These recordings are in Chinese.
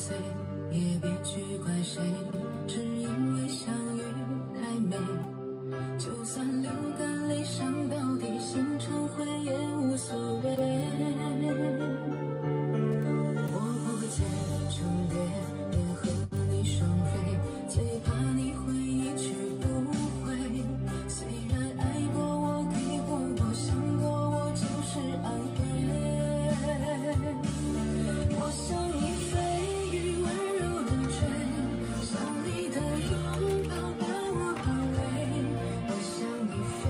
碎，也别去怪谁，只因为相遇太美。就算流干泪伤到底，心成灰也无所谓。我不会再重叠，也和你双飞，最怕你会一去不回。虽然爱过我，给过我，想过我，就是安慰。我想你飞于温柔的追，想你的拥抱把我包围。我想你飞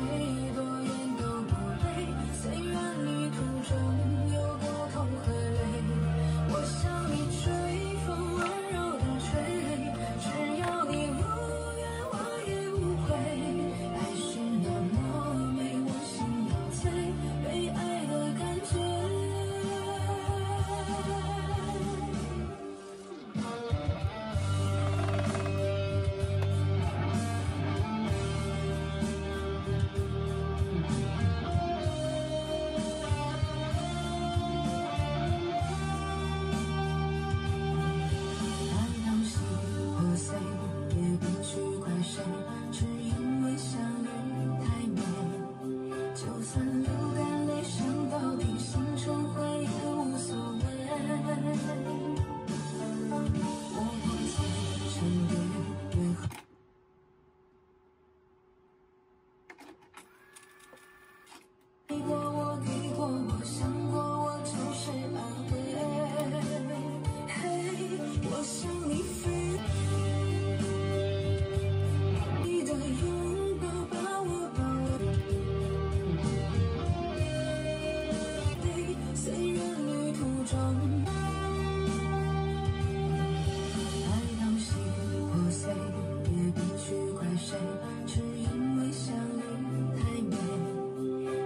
多远都不累，虽然旅途中有过痛和泪。我想你追风温柔的吹，只要你无怨我也无悔。爱是那么美，我心要醉，被爱的感觉。爱到心破碎，也别去怪谁，只因为相遇太美。就算流干泪伤到底，心成灰也无所谓。我不再沉淀，也和给过我，给过我，想过我，就是安慰。我想你飞，你的拥抱把我包围。虽然旅途中爱到心破碎，也别去怪谁，只因为相遇太美。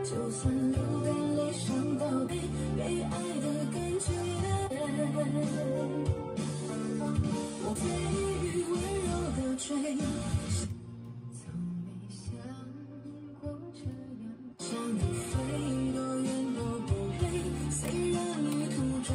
就算流干泪伤到底，被爱的感觉。我飞于温柔的追，从没想过这样，想你飞多远都不累，虽然旅途中